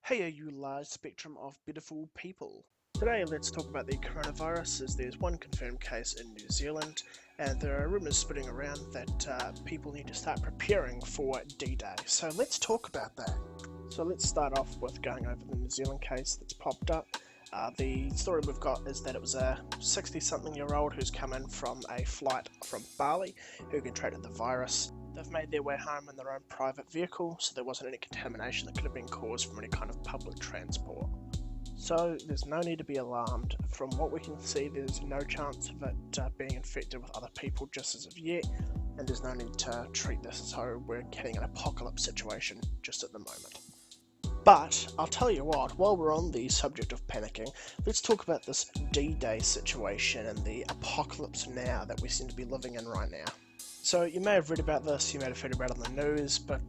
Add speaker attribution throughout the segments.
Speaker 1: Hey, you large spectrum of beautiful people. Today, let's talk about the coronavirus, as there's one confirmed case in New Zealand, and there are rumours spreading around that people need to start preparing for D-Day. So let's talk about that. So let's start off with going over the New Zealand case that's popped up. The story we've got is that it was a 60-something-year-old who's come in from a flight from Bali who contracted the virus. They've made their way home in their own private vehicle, so there wasn't any contamination that could have been caused from any kind of public transport. So there's no need to be alarmed. From what we can see, there's no chance of it being infected with other people just as of yet, and there's no need to treat this as though we're getting an apocalypse situation just at the moment. But I'll tell you what, while we're on the subject of panicking, let's talk about this D-Day situation and the apocalypse now that we seem to be living in right now. So you may have read about this, you may have heard about it on the news, but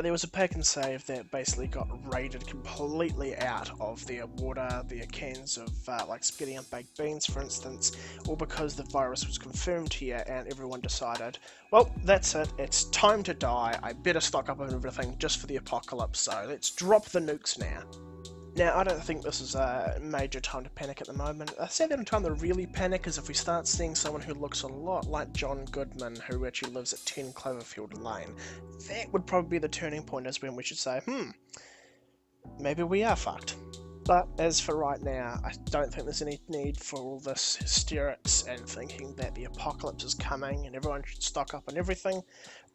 Speaker 1: there was a pack and save that basically got raided completely out of their water, their cans of like spaghetti and baked beans, for instance, all because the virus was confirmed here and everyone decided, well, that's it, it's time to die, I better stock up on everything just for the apocalypse, so let's drop the nukes now. Now, I don't think this is a major time to panic at the moment. I say that in time to really panic is if we start seeing someone who looks a lot like John Goodman, who actually lives at 10 Cloverfield Lane. That would probably be the turning point, is when we should say, maybe we are fucked. But as for right now, I don't think there's any need for all this hysterics and thinking that the apocalypse is coming and everyone should stock up on everything.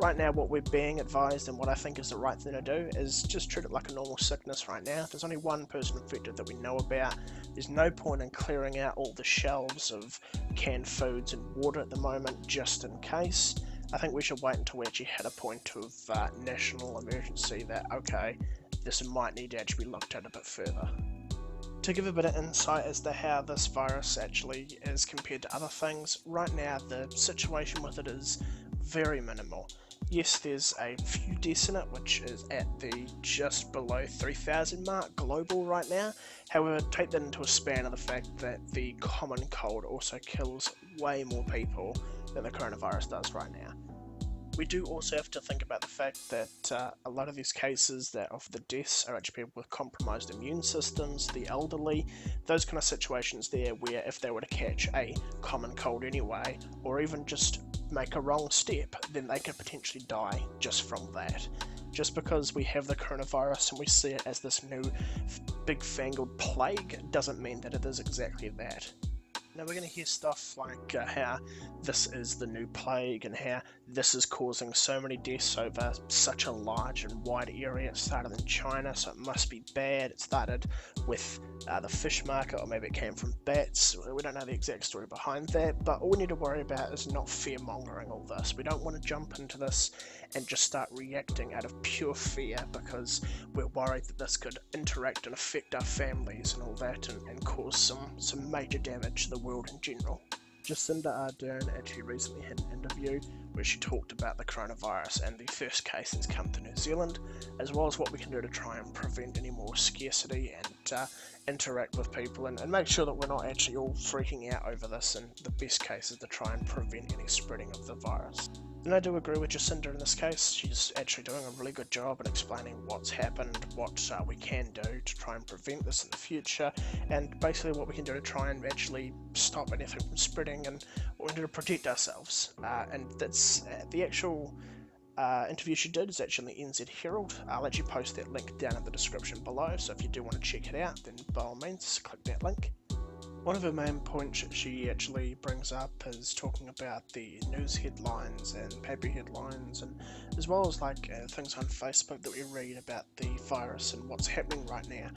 Speaker 1: Right now, what we're being advised and what I think is the right thing to do is just treat it like a normal sickness right now. There's only one person infected that we know about. There's no point in clearing out all the shelves of canned foods and water at the moment just in case. I think we should wait until we actually hit a point of national emergency that, okay, this might need to actually be looked at a bit further. To give a bit of insight as to how this virus actually is compared to other things, right now the situation with it is very minimal. Yes, there's a few deaths in it, which is at the just below 3,000 mark global right now. However, take that into a span of the fact that the common cold also kills way more people than the coronavirus does right now. We do also have to think about the fact that a lot of these cases that of the deaths are actually people with compromised immune systems, the elderly, those kind of situations there where if they were to catch a common cold anyway, or even just make a wrong step, then they could potentially die just from that. Just because we have the coronavirus and we see it as this new big fangled plague doesn't mean that it is exactly that. Now we're going to hear stuff like how this is the new plague and how this is causing so many deaths over such a large and wide area. It started in China, so it must be bad. It started with the fish market, or maybe it came from bats. We don't know the exact story behind that, but all we need to worry about is not fear-mongering all this. We don't want to jump into this and just start reacting out of pure fear because we're worried that this could interact and affect our families and all that and cause some major damage to the world in general. Jacinda Ardern actually recently had an interview where she talked about the coronavirus and the first case that's come to New Zealand, as well as what we can do to try and prevent any more scarcity and interact with people and make sure that we're not actually all freaking out over this, and the best case is to try and prevent any spreading of the virus. And I do agree with Jacinda in this case. She's actually doing a really good job at explaining what's happened, what we can do to try and prevent this in the future, and basically what we can do to try and actually stop anything from spreading and what we can do to protect ourselves. And that's the actual interview she did is actually in the NZ Herald. I'll actually post that link down in the description below, so if you do want to check it out, then by all means click that link. One of her main points she actually brings up is talking about the news headlines and paper headlines, and as well as like things on Facebook that we read about the virus and what's happening right now.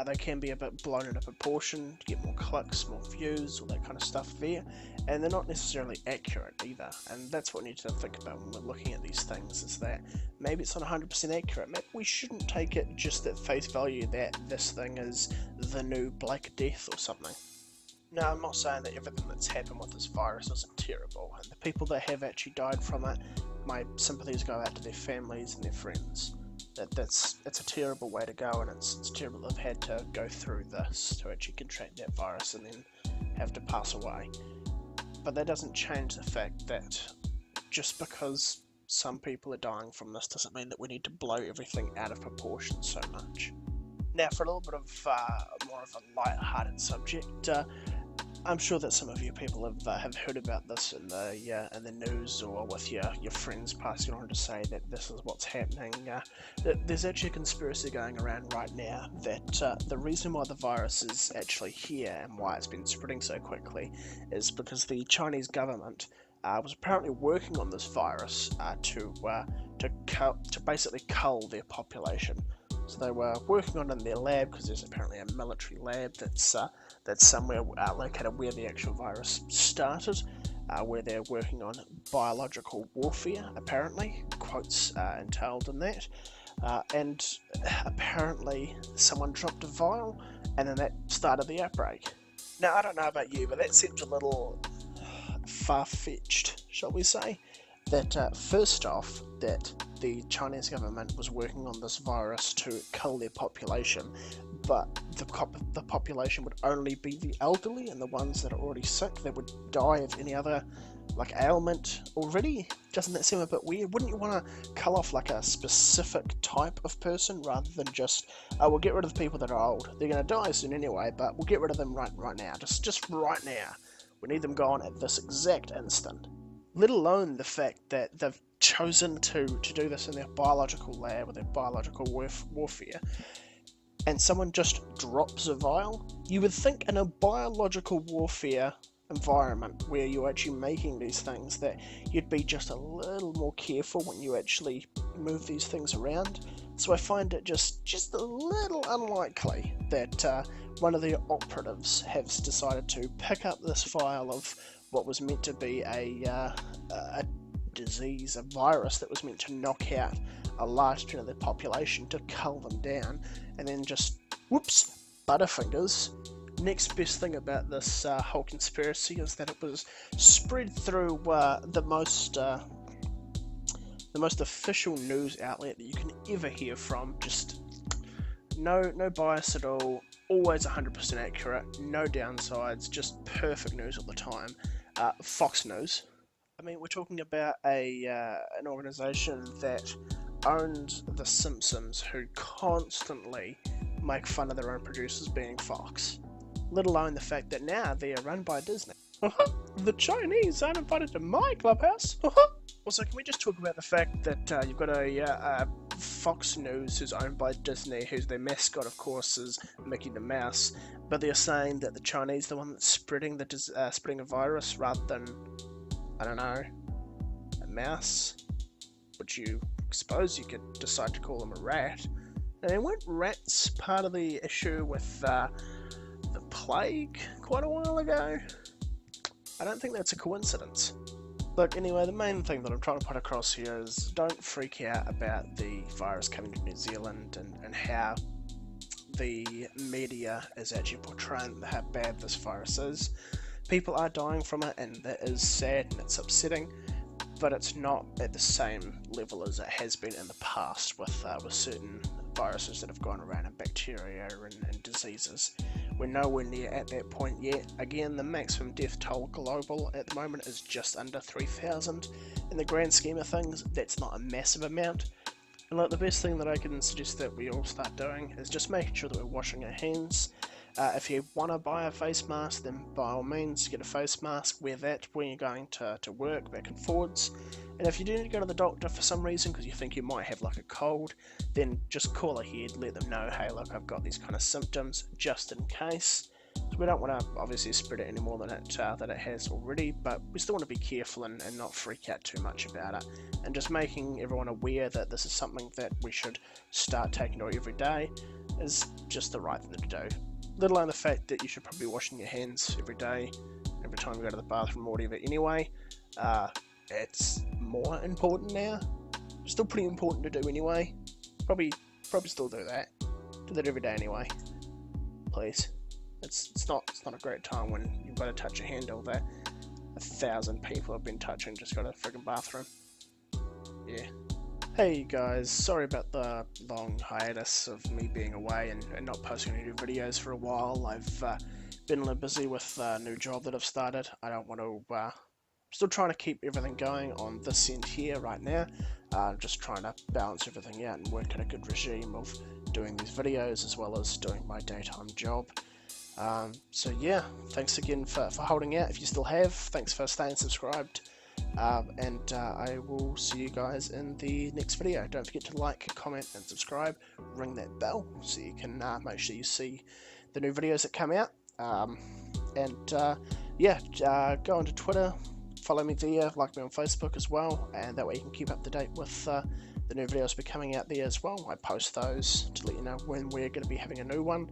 Speaker 1: They can be a bit blown into proportion to get more clicks, more views, all that kind of stuff there, and they're not necessarily accurate either, and that's what we need to think about when we're looking at these things, is that maybe it's not 100% accurate. Maybe we shouldn't take it just at face value that this thing is the new Black Death or something. Now, I'm not saying that everything that's happened with this virus isn't terrible, and the people that have actually died from it, my sympathies go out to their families and their friends. It's a terrible way to go, and it's terrible they've had to go through this to actually contract that virus and then have to pass away. But that doesn't change the fact that just because some people are dying from this doesn't mean that we need to blow everything out of proportion so much. Now, for a little bit of more of a light-hearted subject, I'm sure that some of you people have heard about this in the news or with your friends passing on to say that this is what's happening. There's actually a conspiracy going around right now that the reason why the virus is actually here and why it's been spreading so quickly is because the Chinese government was apparently working on this virus to basically cull their population. So they were working on it in their lab because there's apparently a military lab that's somewhere located where the actual virus started, where they're working on biological warfare, apparently, quotes entailed in that. And apparently someone dropped a vial and then that started the outbreak. Now, I don't know about you, but that seems a little far-fetched, shall we say. That first off, that the Chinese government was working on this virus to kill their population, but the population would only be the elderly and the ones that are already sick. They would die of any other ailment already. Doesn't that seem a bit weird? Wouldn't you want to cull off a specific type of person rather than just, oh, we'll get rid of the people that are old. They're going to die soon anyway, but we'll get rid of them right now. Just right now. We need them gone at this exact instant. Let alone the fact that they've chosen to do this in their biological lab with their biological warfare, and someone just drops a vial. You would think in a biological warfare environment where you're actually making these things that you'd be just a little more careful when you actually move these things around. So I find it just a little unlikely that one of the operatives has decided to pick up this vial of what was meant to be a disease, a virus that was meant to knock out a large percent of the population to cull them down, and then just, whoops, butterfingers. Next best thing about this whole conspiracy is that it was spread through the most official news outlet that you can ever hear from. Just no bias at all, always 100% accurate, no downsides, just perfect news all the time. Fox News. I mean, we're talking about an organisation that owned The Simpsons, who constantly make fun of their own producers being Fox. Let alone the fact that now they are run by Disney. The Chinese aren't invited to my clubhouse. Also, can we just talk about the fact that you've got a Fox News who's owned by Disney, whose their mascot, of course, is Mickey the Mouse, but they're saying that the Chinese are the one that's spreading a virus rather than, I don't know, a mouse, which you suppose you could decide to call them a rat. And weren't rats part of the issue with the plague quite a while ago? I don't think that's a coincidence. Look, anyway, the main thing that I'm trying to put across here is don't freak out about the virus coming to New Zealand and how the media is actually portraying how bad this virus is. People are dying from it, and that is sad and it's upsetting, but it's not at the same level as it has been in the past with certain viruses that have gone around, and bacteria and diseases. We're nowhere near at that point yet. Again, the maximum death toll global at the moment is just under 3,000. In the grand scheme of things, that's not a massive amount. And the best thing that I can suggest that we all start doing is just making sure that we're washing our hands. If you want to buy a face mask, then by all means get a face mask, wear that when you're going to work, back and forwards. And if you do need to go to the doctor for some reason because you think you might have a cold, then just call ahead, let them know, hey look, I've got these kind of symptoms, just in case. So we don't want to obviously spread it any more than it has already, but we still want to be careful and not freak out too much about it. And just making everyone aware that this is something that we should start taking to every day is just the right thing to do. Let alone the fact that you should probably be washing your hands every day, every time you go to the bathroom or whatever anyway. It's more important now. Still pretty important to do anyway. Probably still do that. Do that every day anyway. Please. It's not a great time when you've got to touch a handle that 1,000 people have been touching just got a friggin' bathroom. Yeah. Hey guys, sorry about the long hiatus of me being away and not posting any new videos for a while. I've been a little busy with a new job that I've started. I don't want to, still trying to keep everything going on this end here right now. Just trying to balance everything out and work in a good regime of doing these videos as well as doing my daytime job. So yeah, thanks again for holding out. If you still have, thanks for staying subscribed. And I will see you guys in the next video. Don't forget to like, comment, and subscribe. Ring that bell so you can make sure you see the new videos that come out. Go onto Twitter, follow me there, like me on Facebook as well, and that way you can keep up to date with the new videos be coming out there as well. I post those to let you know when we're going to be having a new one.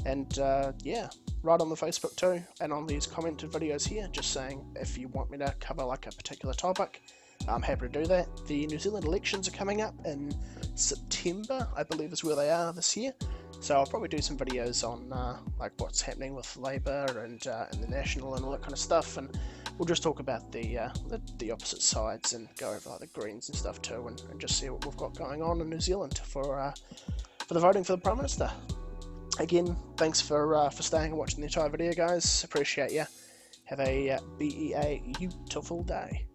Speaker 1: And right on the Facebook too, and on these commented videos here, just saying if you want me to cover like a particular topic, I'm happy to do that. The New Zealand elections are coming up in September, I believe is where they are this year. So I'll probably do some videos on like what's happening with Labour and the National and all that kind of stuff, and we'll just talk about the opposite sides and go over like the Greens and stuff too, and just see what we've got going on in New Zealand for the voting for the Prime Minister. Again, thanks for staying and watching the entire video, guys. Appreciate ya. Have a beautiful day.